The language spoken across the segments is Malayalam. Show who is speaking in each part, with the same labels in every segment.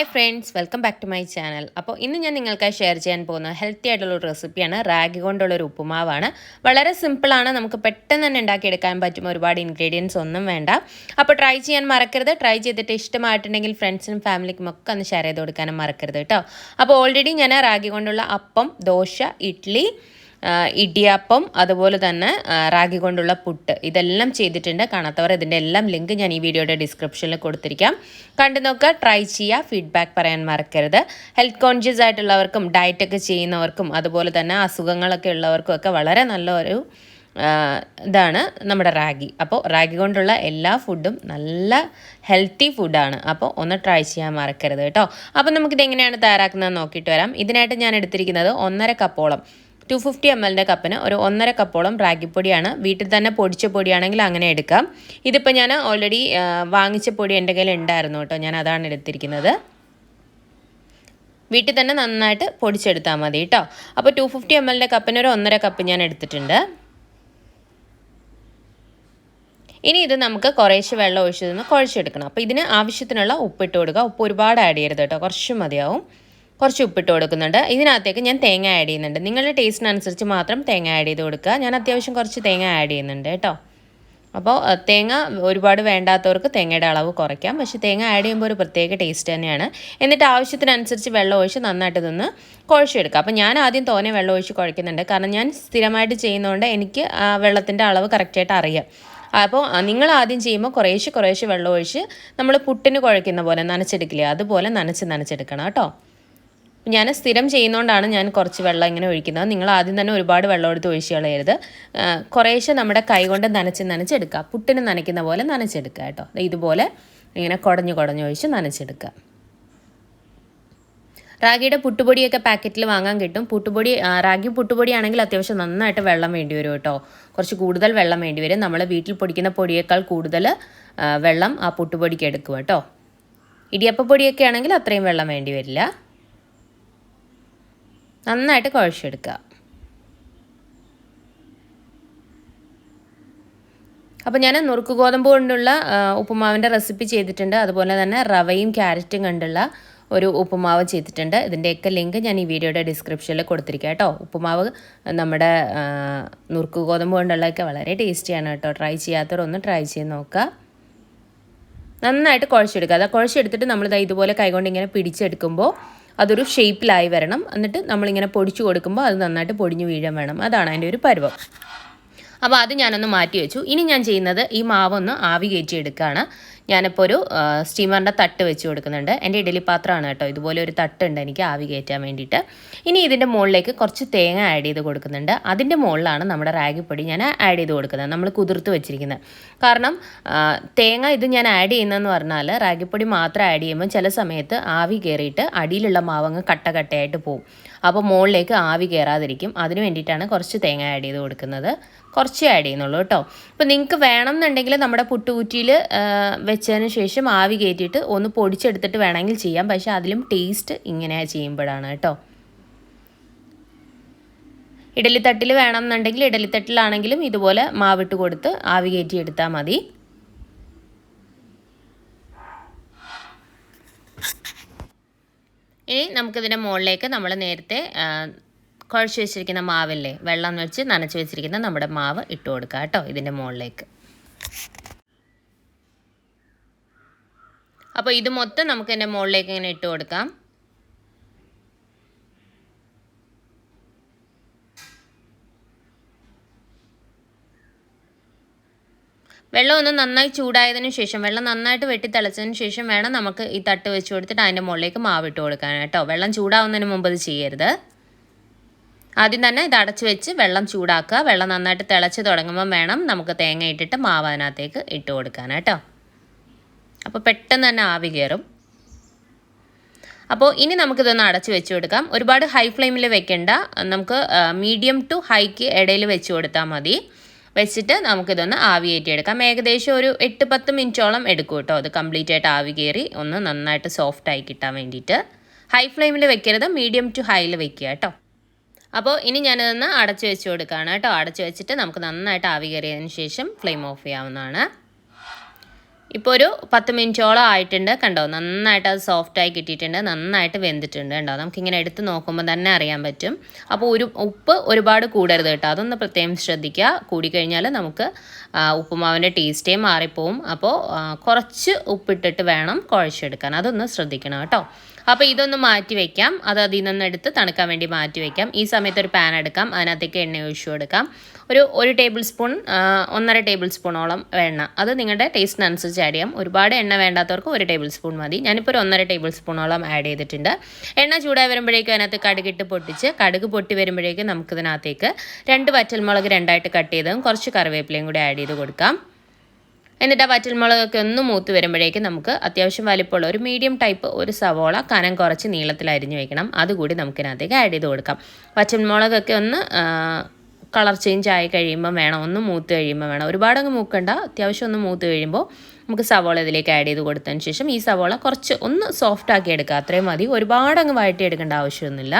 Speaker 1: Hi friends, welcome back to my channel. അപ്പോൾ ഇന്ന് ഞാൻ നിങ്ങൾക്കായി ഷെയർ ചെയ്യാൻ പോകുന്ന ഹെൽത്തി ആയിട്ടുള്ളൊരു റെസിപ്പിയാണ്. റാഗി കൊണ്ടുള്ളൊരു ഉപ്പുമാവാണ്. വളരെ സിമ്പിളാണ്, നമുക്ക് പെട്ടെന്ന് തന്നെ ഉണ്ടാക്കിയെടുക്കാൻ പറ്റും. ഒരുപാട് ഇൻഗ്രീഡിയൻസ് ഒന്നും വേണ്ട. അപ്പോൾ ട്രൈ ചെയ്യാൻ മറക്കരുത്. ട്രൈ ചെയ്തിട്ട് ഇഷ്ടമായിട്ടുണ്ടെങ്കിൽ ഫ്രണ്ട്സിനും ഫാമിലിക്കും ഒക്കെ ഒന്ന് ഷെയർ ചെയ്ത് കൊടുക്കാനും മറക്കരുത് കേട്ടോ. അപ്പോൾ ഓൾറെഡി ഞാൻ റാഗി കൊണ്ടുള്ള അപ്പം, ദോശ, ഇഡ്ഡലി, ഇടിയപ്പം, അതുപോലെ തന്നെ റാഗി കൊണ്ടുള്ള പുട്ട്, ഇതെല്ലാം ചെയ്തിട്ടുണ്ട്. കാണാത്തവർ ഇതിൻ്റെ എല്ലാം ലിങ്ക് ഞാൻ ഈ വീഡിയോയുടെ ഡിസ്ക്രിപ്ഷനിൽ കൊടുത്തിരിക്കാം. കണ്ടു നോക്കുക, ട്രൈ ചെയ്യുക, ഫീഡ്ബാക്ക് പറയാൻ മറക്കരുത്. ഹെൽത്ത് കോൺഷ്യസ് ആയിട്ടുള്ളവർക്കും ഡയറ്റൊക്കെ ചെയ്യുന്നവർക്കും അതുപോലെ തന്നെ അസുഖങ്ങളൊക്കെ ഉള്ളവർക്കും ഒക്കെ വളരെ നല്ലൊരു ഇതാണ് നമ്മുടെ റാഗി. അപ്പോൾ റാഗി കൊണ്ടുള്ള എല്ലാ ഫുഡും നല്ല ഹെൽത്തി ഫുഡാണ്. അപ്പോൾ ഒന്ന് ട്രൈ ചെയ്യാൻ മറക്കരുത് കേട്ടോ. അപ്പോൾ നമുക്കിത് എങ്ങനെയാണ് തയ്യാറാക്കുന്നത് നോക്കിയിട്ട് വരാം. ഇതിനായിട്ട് ഞാൻ എടുത്തിരിക്കുന്നത് 1.5 കപ്പോളം 250 ml കപ്പിന് ഒരു 1.5 കപ്പോളം റാഗിപ്പൊടിയാണ്. വീട്ടിൽ തന്നെ പൊടിച്ച പൊടിയാണെങ്കിൽ അങ്ങനെ എടുക്കാം. ഇതിപ്പോൾ ഞാൻ ഓൾറെഡി വാങ്ങിച്ച പൊടി എൻ്റെ കയ്യിൽ ഉണ്ടായിരുന്നു കേട്ടോ, ഞാൻ അതാണ് എടുത്തിരിക്കുന്നത്. വീട്ടിൽ തന്നെ നന്നായിട്ട് പൊടിച്ചെടുത്താൽ മതി കേട്ടോ. അപ്പോൾ 250 ml കപ്പിന് ഒരു 1.5 കപ്പ് ഞാൻ എടുത്തിട്ടുണ്ട്. ഇനി ഇത് നമുക്ക് കുറേശ്ശെ വെള്ളം ഒഴിച്ചതൊന്ന് കുഴച്ചെടുക്കണം. അപ്പോൾ ഇതിന് ആവശ്യത്തിനുള്ള ഉപ്പിട്ട് കൊടുക്കുക. ഉപ്പ് ഒരുപാട് ആഡ് ചെയ്യരുത് കേട്ടോ, കുറച്ച് മതിയാവും. കുറച്ച് ഉപ്പിട്ട് കൊടുക്കുന്നുണ്ട്. ഇതിനകത്തേക്ക് ഞാൻ തേങ്ങ ആഡ് ചെയ്യുന്നുണ്ട്. നിങ്ങളുടെ ടേസ്റ്റിനനുസരിച്ച് മാത്രം തേങ്ങ ആഡ് ചെയ്ത് കൊടുക്കുക. ഞാൻ അത്യാവശ്യം കുറച്ച് തേങ്ങ ആഡ് ചെയ്യുന്നുണ്ട് കേട്ടോ. അപ്പോൾ തേങ്ങ ഒരുപാട് വേണ്ടാത്തവർക്ക് തേങ്ങയുടെ അളവ് കുറയ്ക്കാം. പക്ഷേ തേങ്ങ ആഡ് ചെയ്യുമ്പോൾ ഒരു പ്രത്യേക ടേസ്റ്റ് തന്നെയാണ്. എന്നിട്ട് ആവശ്യത്തിനനുസരിച്ച് വെള്ളം ഒഴിച്ച് നന്നായിട്ട് ഇതൊന്ന് കുഴച്ചെടുക്കുക. അപ്പോൾ ഞാൻ ആദ്യം തോനെ വെള്ളം ഒഴിച്ച് കുഴയ്ക്കുന്നുണ്ട്. കാരണം ഞാൻ സ്ഥിരമായിട്ട് ചെയ്യുന്നതുകൊണ്ട് എനിക്ക് വെള്ളത്തിൻ്റെ അളവ് കറക്റ്റായിട്ട് അറിയാം. അപ്പോൾ നിങ്ങൾ ആദ്യം ചെയ്യുമ്പോൾ കുറേശ്ശെ വെള്ളം ഒഴിച്ച് നമ്മൾ പുട്ടിന് കുഴയ്ക്കുന്ന പോലെ നനച്ചെടുക്കില്ലേ, അതുപോലെ നനച്ചെടുക്കണം കേട്ടോ. ഞാൻ സ്ഥിരം ചെയ്യുന്നതുകൊണ്ടാണ് ഞാൻ കുറച്ച് വെള്ളം ഇങ്ങനെ ഒഴിക്കുന്നത്. നിങ്ങൾ ആദ്യം തന്നെ ഒരുപാട് വെള്ളം എടുത്ത് ഒഴിച്ച് കളയരുത്. കുറേശ്ശെ നമ്മുടെ കൈ കൊണ്ട് നനച്ചെടുക്കുക. പുട്ടിന് നനയ്ക്കുന്ന പോലെ നനച്ചെടുക്കുക കേട്ടോ. ഇതുപോലെ ഇങ്ങനെ കുടഞ്ഞ് ഒഴിച്ച് നനച്ചെടുക്കുക. റാഗിയുടെ പുട്ടുപൊടിയൊക്കെ പാക്കറ്റിൽ വാങ്ങാൻ കിട്ടും. റാഗി പുട്ടുപൊടിയാണെങ്കിൽ അത്യാവശ്യം നന്നായിട്ട് വെള്ളം വേണ്ടി വരും കേട്ടോ. കുറച്ച് കൂടുതൽ വെള്ളം വേണ്ടി വരും. നമ്മൾ വീട്ടിൽ പൊടിക്കുന്ന പൊടിയേക്കാൾ കൂടുതൽ വെള്ളം ആ പുട്ടുപൊടിക്ക് എടുക്കുക കേട്ടോ. ഇടിയപ്പപ്പൊടിയൊക്കെ ആണെങ്കിൽ അത്രയും വെള്ളം വേണ്ടി വരില്ല. നന്നായിട്ട് കുഴച്ചെടുക്കുക. അപ്പോൾ ഞാൻ നുറുക്ക് ഗോതമ്പ് കൊണ്ടുള്ള ഉപ്പുമാവിൻ്റെ റെസിപ്പി ചെയ്തിട്ടുണ്ട്. അതുപോലെ തന്നെ റവയും ക്യാരറ്റും കൊണ്ടുള്ള ഒരു ഉപ്പുമാവ് ചെയ്തിട്ടുണ്ട്. ഇതിൻ്റെയൊക്കെ ലിങ്ക് ഞാൻ ഈ വീഡിയോയുടെ ഡിസ്ക്രിപ്ഷനിൽ കൊടുത്തിരിക്കാം കേട്ടോ. ഉപ്പുമാവ് നമ്മുടെ നുറുക്ക് ഗോതമ്പ് കൊണ്ടുള്ളതൊക്കെ വളരെ ടേസ്റ്റിയാണ് കേട്ടോ. ട്രൈ ചെയ്യാത്തവർ ഒന്ന് ട്രൈ ചെയ്ത് നോക്കുക. നന്നായിട്ട് കുഴച്ചെടുക്കുക. അത് കുഴച്ചെടുത്തിട്ട് നമ്മളിത് ഇതുപോലെ കൈകൊണ്ട് ഇങ്ങനെ പിടിച്ചെടുക്കുമ്പോൾ അതൊരു ഷേപ്പിലായി വരണം. എന്നിട്ട് നമ്മളിങ്ങനെ പൊടിച്ചു കൊടുക്കുമ്പോൾ അത് നന്നായിട്ട് പൊടിഞ്ഞു വീഴാൻ വേണം. അതാണ് അതിൻ്റെ ഒരു പരുവം. അപ്പോൾ അത് ഞാനൊന്ന് മാറ്റി വെച്ചു. ഇനി ഞാൻ ചെയ്യുന്നത് ഈ മാവൊന്ന് ആവി കയറ്റി എടുക്കുകയാണ്. ഞാനിപ്പോൾ ഒരു സ്റ്റീമറിൻ്റെ തട്ട് വെച്ച് കൊടുക്കുന്നുണ്ട്. എൻ്റെ ഇഡലി പാത്രമാണ് കേട്ടോ. ഇതുപോലെ ഒരു തട്ടുണ്ട് എനിക്ക് ആവി കയറ്റാൻ വേണ്ടിയിട്ട്. ഇനി ഇതിൻ്റെ മുകളിലേക്ക് കുറച്ച് തേങ്ങ ആഡ് ചെയ്ത് കൊടുക്കുന്നുണ്ട്. അതിൻ്റെ മുകളിലാണ് നമ്മുടെ റാഗിപ്പൊടി ഞാൻ ആഡ് ചെയ്ത് കൊടുക്കുന്നത്, നമ്മൾ കുതിർത്ത് വെച്ചിരിക്കുന്നത്. കാരണം തേങ്ങ ഇത് ഞാൻ ആഡ് ചെയ്യുന്നതെന്ന് പറഞ്ഞാൽ റാഗിപ്പൊടി മാത്രം ആഡ് ചെയ്യുമ്പോൾ ചില സമയത്ത് ആവി കയറിയിട്ട് അടിയിലുള്ള മാവങ്ങ് കട്ടയായിട്ട് പോവും. അപ്പോൾ മുകളിലേക്ക് ആവി കയറാതിരിക്കും. അതിന് വേണ്ടിയിട്ടാണ് കുറച്ച് തേങ്ങ ആഡ് ചെയ്ത് കൊടുക്കുന്നത്. കുറച്ച് ആഡ് ചെയ്യുന്നുള്ളൂ കേട്ടോ. അപ്പോൾ നിങ്ങൾക്ക് വേണം എന്നുണ്ടെങ്കിൽ നമ്മുടെ പുട്ടുകുറ്റിയിൽ വെച്ചതിന് ശേഷം ആവി കയറ്റിയിട്ട് ഒന്ന് പൊടിച്ചെടുത്തിട്ട് വേണമെങ്കിൽ ചെയ്യാം. പക്ഷേ അതിലും ടേസ്റ്റ് ഇങ്ങനെ ചെയ്യുമ്പോഴാണ് കേട്ടോ. ഇഡലിത്തട്ടിൽ വേണം എന്നുണ്ടെങ്കിൽ ഇഡലിത്തട്ടിലാണെങ്കിലും ഇതുപോലെ മാവിട്ട് കൊടുത്ത് ആവി കയറ്റി എടുത്താൽ മതി. ഇനി നമുക്കിതിൻ്റെ മുകളിലേക്ക് നമ്മൾ നേരത്തെ കുഴച്ച് വെച്ചിരിക്കുന്ന മാവില്ലേ, വെള്ളം വെച്ച് നനച്ച് വെച്ചിരിക്കുന്ന നമ്മുടെ മാവ് ഇട്ട് കൊടുക്കുക കേട്ടോ ഇതിൻ്റെ മുകളിലേക്ക്. അപ്പോൾ ഇത് മൊത്തം നമുക്ക് ഇതിൻ്റെ മുകളിലേക്ക് ഇങ്ങനെ ഇട്ട് കൊടുക്കാം. വെള്ളം ഒന്ന് നന്നായി ചൂടായതിനു ശേഷം, വെള്ളം നന്നായിട്ട് വെട്ടി തിളച്ചതിന് ശേഷം വേണം നമുക്ക് ഈ തട്ട് വെച്ച് കൊടുത്തിട്ട് അതിൻ്റെ മുകളിലേക്ക് മാവിട്ട് കൊടുക്കാൻ കേട്ടോ. വെള്ളം ചൂടാവുന്നതിന് മുമ്പ് ഇത് ചെയ്യരുത്. ആദ്യം തന്നെ ഇത് അടച്ച് വെച്ച് വെള്ളം ചൂടാക്കുക. വെള്ളം നന്നായിട്ട് തിളച്ച് തുടങ്ങുമ്പോൾ വേണം നമുക്ക് തേങ്ങ ഇട്ടിട്ട് മാവ് അതിനകത്തേക്ക് ഇട്ട് കൊടുക്കാൻ കേട്ടോ. അപ്പോൾ പെട്ടെന്ന് തന്നെ ആവി കയറും. അപ്പോൾ ഇനി നമുക്കിതൊന്ന് അടച്ച് വെച്ച് കൊടുക്കാം. ഒരുപാട് ഹൈ ഫ്ലെയിമിൽ വെക്കേണ്ട, നമുക്ക് മീഡിയം ടു ഹൈക്ക് ഇടയിൽ വെച്ച് കൊടുത്താൽ മതി. വെച്ചിട്ട് നമുക്കിതൊന്ന് ആവി കയറ്റിയെടുക്കാം. ഏകദേശം ഒരു 8-10 മിനിറ്റോളം എടുക്കും കേട്ടോ അത് കംപ്ലീറ്റ് ആയിട്ട് ആവി കയറി ഒന്ന് നന്നായിട്ട് സോഫ്റ്റായി കിട്ടാൻ വേണ്ടിയിട്ട്. ഹൈ ഫ്ലെയിമിൽ വെക്കരുത്, മീഡിയം ടു ഹൈയിൽ വെക്കുക കേട്ടോ. അപ്പോൾ ഇനി ഞാനിതൊന്ന് അടച്ച് വെച്ച് കൊടുക്കുകയാണ് കേട്ടോ. അടച്ച് വെച്ചിട്ട് നമുക്ക് നന്നായിട്ട് ആവി കയറിയതിന് ശേഷം ഫ്ലെയിം ഓഫ് ചെയ്യാവുന്നതാണ്. ഇപ്പോൾ ഒരു 10 മിനിറ്റോളം ആയിട്ടുണ്ട്. കണ്ടോ, നന്നായിട്ട് അത് സോഫ്റ്റായി കിട്ടിയിട്ടുണ്ട്, നന്നായിട്ട് വെന്തിട്ടുണ്ട്. കണ്ടോ, നമുക്കിങ്ങനെ എടുത്ത് നോക്കുമ്പോൾ തന്നെ അറിയാൻ പറ്റും. അപ്പോൾ ഉപ്പ് ഒരുപാട് കൂടരുത് കേട്ടോ, അതൊന്ന് പ്രത്യേകം ശ്രദ്ധിക്കുക. കൂടിക്കഴിഞ്ഞാൽ നമുക്ക് ഉപ്പുമാവിൻ്റെ ടേസ്റ്റേ മാറിപ്പോവും. അപ്പോൾ കുറച്ച് ഉപ്പിട്ടിട്ട് വേണം കുഴച്ചെടുക്കാൻ, അതൊന്ന് ശ്രദ്ധിക്കണം കേട്ടോ. അപ്പോൾ ഇതൊന്ന് മാറ്റി വയ്ക്കാം, അത് അതിൽ നിന്ന് എടുത്ത് തണുക്കാൻ വേണ്ടി മാറ്റി വയ്ക്കാം. ഈ സമയത്ത് ഒരു പാൻ എടുക്കാം, അതിനകത്തേക്ക് എണ്ണ ഒഴിച്ചു കൊടുക്കാം. ഒരു ടേബിൾ സ്പൂൺ 1.5 ടേബിൾ സ്പൂണോളം എണ്ണ, അത് നിങ്ങളുടെ ടേസ്റ്റിനനുസരിച്ച് ആഡ് ചെയ്യാം. ഒരുപാട് എണ്ണ വേണ്ടാത്തവർക്ക് 1 ടേബിൾ സ്പൂൺ മതി. ഞാനിപ്പോൾ ഒരു 1.5 ടേബിൾ സ്പൂണോളം ആഡ് ചെയ്തിട്ടുണ്ട്. എണ്ണ ചൂടായി വരുമ്പോഴേക്കും അതിനകത്ത് കടുകിട്ട് പൊട്ടിച്ച്, കടുക് പൊട്ടി വരുമ്പോഴേക്കും നമുക്കിതിനകത്തേക്ക് 2 വറ്റൽമുളക് 2ആയിട്ട് കട്ട് ചെയ്തതും കുറച്ച് കറിവേപ്പിലയും കൂടി ആഡ് ചെയ്ത് കൊടുക്കാം. എന്നിട്ട് ആ വറ്റൽമുളകൊക്കെ ഒന്ന് മൂത്ത് വരുമ്പോഴേക്കും നമുക്ക് അത്യാവശ്യം വലിപ്പമുള്ള ഒരു മീഡിയം ടൈപ്പ് ഒരു സവോള കനം കുറച്ച് നീളത്തിൽ അരിഞ്ഞു വയ്ക്കണം, അതുകൂടി നമുക്കിതിനകത്തേക്ക് ആഡ് ചെയ്ത് കൊടുക്കാം. വറ്റൽമുളകൊക്കെ ഒന്ന് കളർ ചേഞ്ച് ആയി കഴിയുമ്പോൾ വേണം, ഒന്ന് മൂത്ത് കഴിയുമ്പോൾ വേണം, ഒരുപാടങ്ങ് മൂക്കണ്ട, അത്യാവശ്യം ഒന്ന് മൂത്ത് കഴിയുമ്പോൾ നമുക്ക് സവോള ഇതിലേക്ക് ആഡ് ചെയ്ത് കൊടുത്തതിന് ശേഷം ഈ സവോള കുറച്ച് ഒന്ന് സോഫ്റ്റ് ആക്കി എടുക്കുക, അത്രയും മതി. ഒരുപാടങ്ങ് വഴറ്റിയെടുക്കേണ്ട ആവശ്യമൊന്നുമില്ല.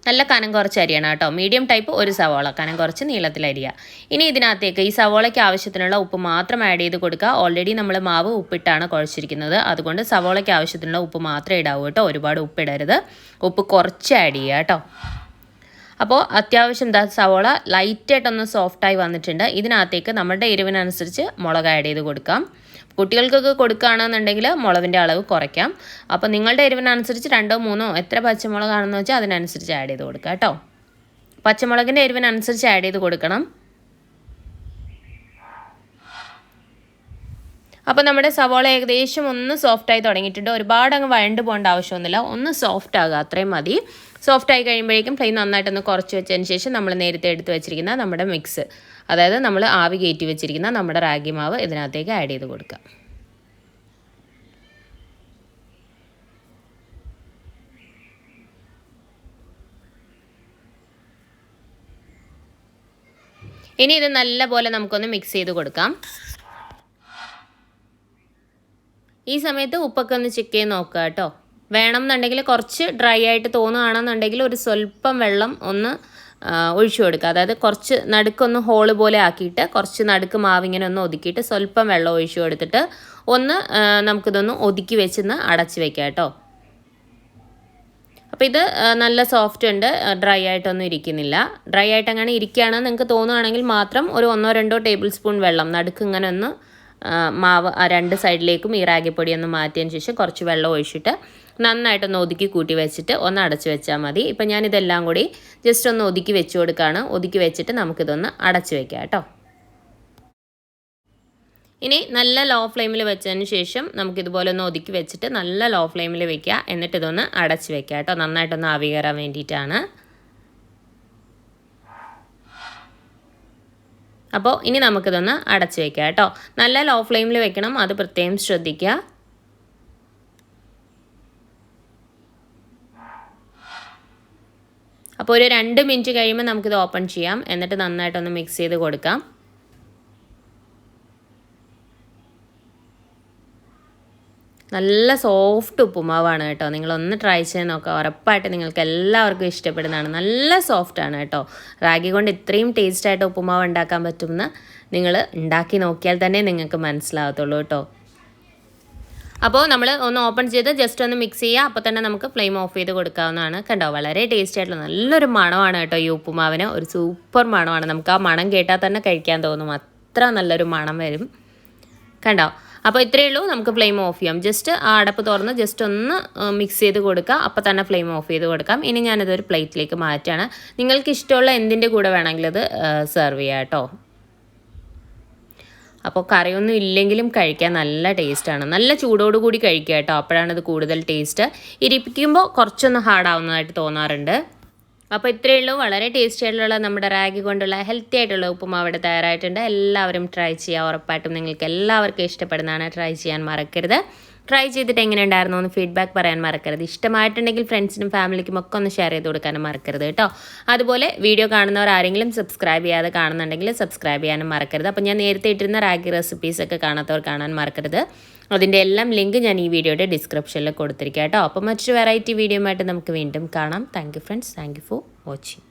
Speaker 1: നല്ല കനം കുറച്ച് അരിയണം കേട്ടോ, മീഡിയം ടൈപ്പ് ഒരു സവോള കനം കുറച്ച് നീളത്തിൽ അരിയുക. ഇനി ഇതിനകത്തേക്ക് ഈ സവോളയ്ക്ക് ആവശ്യത്തിനുള്ള ഉപ്പ് മാത്രം ആഡ് ചെയ്ത് കൊടുക്കുക. ഓൾറെഡി നമ്മൾ മാവ് ഉപ്പിട്ടാണ് കുഴച്ചിരിക്കുന്നത്, അതുകൊണ്ട് സവോളയ്ക്ക് ആവശ്യത്തിനുള്ള ഉപ്പ് മാത്രമേ ഇടാവൂ കേട്ടോ, ഒരുപാട് ഉപ്പിടരുത്, ഉപ്പ് കുറച്ച് ആഡ് ചെയ്യുക കേട്ടോ. അപ്പോൾ അത്യാവശ്യം സവോള ലൈറ്റായിട്ടൊന്ന് സോഫ്റ്റായി വന്നിട്ടുണ്ട്. ഇതിനകത്തേക്ക് നമ്മുടെ എരിവിനനുസരിച്ച് മുളക് ആഡ് ചെയ്ത് കൊടുക്കാം. കുട്ടികൾക്കൊക്കെ കൊടുക്കുകയാണെന്നുണ്ടെങ്കിൽ മുളകിൻ്റെ അളവ് കുറയ്ക്കാം. അപ്പോൾ നിങ്ങളുടെ എരിവിനനുസരിച്ച് 2ഓ 3ഓ എത്ര പച്ചമുളകാണെന്ന് വെച്ചാൽ അതിനനുസരിച്ച് ആഡ് ചെയ്ത് കൊടുക്കുക കേട്ടോ. പച്ചമുളകിൻ്റെ എരിവിനനുസരിച്ച് ആഡ് ചെയ്ത് കൊടുക്കണം. അപ്പോൾ നമ്മുടെ സവോള ഏകദേശം ഒന്ന് സോഫ്റ്റായി തുടങ്ങിയിട്ടുണ്ട്. ഒരുപാട് അങ്ങ് വഴണ്ട് പോകേണ്ട ആവശ്യമൊന്നുമില്ല, ഒന്ന് സോഫ്റ്റ് ആകുക, അത്രയും മതി. സോഫ്റ്റായി കഴിയുമ്പോഴേക്കും ഫ്ലെയിം നന്നായിട്ടൊന്ന് കുറച്ച് വെച്ചതിന് ശേഷം നമ്മൾ നേരത്തെ എടുത്ത് വെച്ചിരിക്കുന്ന നമ്മുടെ മിക്സ്, അതായത് നമ്മൾ ആവി കയറ്റി വെച്ചിരിക്കുന്ന നമ്മുടെ റാഗി മാവ് ഇതിനകത്തേക്ക് ആഡ് ചെയ്ത് കൊടുക്കുക. ഇനി ഇത് നല്ലപോലെ നമുക്കൊന്ന് മിക്സ് ചെയ്ത് കൊടുക്കാം. ഈ സമയത്ത് ഉപ്പൊക്കെ ഒന്ന് ചെക്ക് ചെയ്ത് നോക്കുക കേട്ടോ. വേണം എന്നുണ്ടെങ്കിൽ കുറച്ച് ഡ്രൈ ആയിട്ട് തോന്നുകയാണെന്നുണ്ടെങ്കിൽ ഒരു സ്വല്പം വെള്ളം ഒന്ന് ഒഴിച്ചു കൊടുക്കുക. അതായത് കുറച്ച് നടുക്കൊന്ന് ഹോള് പോലെ ആക്കിയിട്ട് കുറച്ച് നടുക്ക് മാവിങ്ങനെ ഒന്ന് ഒതുക്കിയിട്ട് സ്വല്പം വെള്ളം ഒഴിച്ചു കൊടുത്തിട്ട് ഒന്ന് നമുക്കിതൊന്ന് ഒതുക്കി വെച്ചൊന്ന് അടച്ച് വെക്കാം കേട്ടോ. അപ്പോൾ ഇത് നല്ല സോഫ്റ്റ് ഉണ്ട്, ഡ്രൈ ആയിട്ടൊന്നും ഇരിക്കുന്നില്ല. ഡ്രൈ ആയിട്ട് അങ്ങനെ ഇരിക്കുകയാണെന്ന് നിങ്ങൾക്ക് തോന്നുകയാണെങ്കിൽ മാത്രം ഒരു 1-2 ടേബിൾ സ്പൂൺ വെള്ളം നടുക്ക് ഇങ്ങനെ ഒന്ന് മാവ് ആ 2 സൈഡിലേക്കും ഈ റാഗിപ്പൊടി ഒന്ന് മാറ്റിയതിന് ശേഷം കുറച്ച് വെള്ളം ഒഴിച്ചിട്ട് നന്നായിട്ടൊന്ന് ഒതുക്കി കൂട്ടി വെച്ചിട്ട് ഒന്ന് അടച്ച് വെച്ചാൽ മതി. ഇപ്പം ഞാനിതെല്ലാം കൂടി ജസ്റ്റ് ഒന്ന് ഒതുക്കി വെച്ച് കൊടുക്കുകയാണ്. ഒതുക്കി വെച്ചിട്ട് നമുക്കിതൊന്ന് അടച്ച് വെക്കാം കേട്ടോ. ഇനി നല്ല ലോ ഫ്ലെയിമിൽ വെച്ചതിന് ശേഷം നമുക്കിതുപോലെ ഒന്ന് ഒതുക്കി വെച്ചിട്ട് നല്ല ലോ ഫ്ലെയിമിൽ വെക്കുക. എന്നിട്ട് ഇതൊന്ന് അടച്ച് വെക്കുക കേട്ടോ, നന്നായിട്ടൊന്ന് ആവി കയറാൻ വേണ്ടിയിട്ടാണ്. അപ്പോൾ ഇനി നമുക്കിതൊന്ന് അടച്ച് വെക്കാം കേട്ടോ. നല്ല ലോ ഫ്ലെയിമിൽ വെക്കണം, അത് പ്രത്യേകം ശ്രദ്ധിക്കുക. അപ്പോൾ ഒരു 2 മിനിറ്റ് കഴിയുമ്പോൾ നമുക്കിത് ഓപ്പൺ ചെയ്യാം. എന്നിട്ട് നന്നായിട്ടൊന്ന് മിക്സ് ചെയ്ത് കൊടുക്കാം. നല്ല സോഫ്റ്റ് ഉപ്പുമാവാണ് കേട്ടോ, നിങ്ങളൊന്ന് ട്രൈ ചെയ്ത് നോക്കുക, ഉറപ്പായിട്ട് നിങ്ങൾക്ക് എല്ലാവർക്കും ഇഷ്ടപ്പെടുന്നതാണ്. നല്ല സോഫ്റ്റാണ് കേട്ടോ. റാഗി കൊണ്ട് ഇത്രയും ടേസ്റ്റായിട്ട് ഉപ്പുമാവ് ഉണ്ടാക്കാൻ പറ്റുമെന്ന് നിങ്ങൾ ഉണ്ടാക്കി നോക്കിയാൽ തന്നെ നിങ്ങൾക്ക് മനസ്സിലാകത്തുള്ളൂ കേട്ടോ. അപ്പോൾ നമ്മൾ ഒന്ന് ഓപ്പൺ ചെയ്ത് ജസ്റ്റ് ഒന്ന് മിക്സ് ചെയ്യുക, അപ്പോൾ തന്നെ നമുക്ക് ഫ്ലെയിം ഓഫ് ചെയ്ത് കൊടുക്കാവുന്നതാണ്. കണ്ടോ, വളരെ ടേസ്റ്റി ആയിട്ടുള്ള നല്ലൊരു മണമാണ് കേട്ടോ ഈ ഉപ്പുമാവിന്, ഒരു സൂപ്പർ മണമാണ്. നമുക്ക് ആ മണം കേട്ടാൽ തന്നെ കഴിക്കാൻ തോന്നും, അത്ര നല്ലൊരു മണം വരും. കണ്ടോ, അപ്പോൾ ഇത്രയേ ഉള്ളൂ, നമുക്ക് ഫ്ലെയിം ഓഫ് ചെയ്യാം. ജസ്റ്റ് ആ അടപ്പ് തുറന്ന് ജസ്റ്റ് ഒന്ന് മിക്സ് ചെയ്ത് കൊടുക്കുക, അപ്പോൾ തന്നെ ഫ്ലെയിം ഓഫ് ചെയ്ത് കൊടുക്കാം. ഇനി ഞാനിതൊരു പ്ലേറ്റിലേക്ക് മാറ്റാണ്. നിങ്ങൾക്ക് ഇഷ്ടമുള്ള എന്തിൻ്റെ കൂടെ വേണമെങ്കിലും ഇത് സെർവ് ചെയ്യാം കേട്ടോ. അപ്പോൾ കറിയൊന്നും ഇല്ലെങ്കിലും കഴിക്കാൻ നല്ല ടേസ്റ്റാണ്. നല്ല ചൂടോടുകൂടി കഴിക്കുക കേട്ടോ, അപ്പോഴാണ് ഇത് കൂടുതൽ ടേസ്റ്റ്. ഇരിപ്പിക്കുമ്പോൾ കുറച്ചൊന്ന് ഹാർഡാവുന്നതായിട്ട് തോന്നാറുണ്ട്. അപ്പോൾ ഇത്രയേ ഉള്ളൂ, വളരെ ടേസ്റ്റി ആയിട്ടുള്ള നമ്മുടെ റാഗി കൊണ്ടുള്ള ഹെൽത്തി ആയിട്ടുള്ള ഉപ്പുമാവ് ഇവിടെ തയ്യാറായിട്ടുണ്ട്. എല്ലാവരും ട്രൈ ചെയ്യുക, ഉറപ്പായിട്ടും നിങ്ങൾക്ക് എല്ലാവർക്കും ഇഷ്ടപ്പെടുന്നതാണ്. ട്രൈ ചെയ്യാൻ മറക്കരുത്. ട്രൈ ചെയ്തിട്ട് എങ്ങനെ ഉണ്ടായിരുന്നു എന്ന് ഫീഡ്ബാക്ക് പറയാൻ മറക്കരുത്. ഇഷ്ടമായിട്ടുണ്ടെങ്കിൽ ഫ്രണ്ട്സിനും ഫാമിലിക്കും ഒക്കെ ഒന്ന് ഷെയർ ചെയ്ത് കൊടുക്കാനും മറക്കരുത് കേട്ടോ. അതുപോലെ വീഡിയോ കാണുന്നവർ ആരെങ്കിലും സബ്സ്ക്രൈബ് ചെയ്യാതെ കാണുന്നുണ്ടെങ്കിൽ സബ്സ്ക്രൈബ് ചെയ്യാനും മറക്കരുത്. അപ്പോൾ ഞാൻ നേരത്തെ ഇട്ടിരുന്ന റാഗി റെസിപ്പീസൊക്കെ കാണാത്തവർ കാണാൻ മറക്കരുത്. അതിൻ്റെ എല്ലാം ലിങ്ക് ഞാൻ ഈ വീഡിയോയുടെ ഡിസ്ക്രിപ്ഷനിൽ കൊടുത്തിരിക്കാം കേട്ടോ. അപ്പോൾ മറ്റൊരു വെറൈറ്റി വീഡിയോ ആയിട്ട് നമുക്ക് വീണ്ടും കാണാം. Thank you friends, thank you for watching.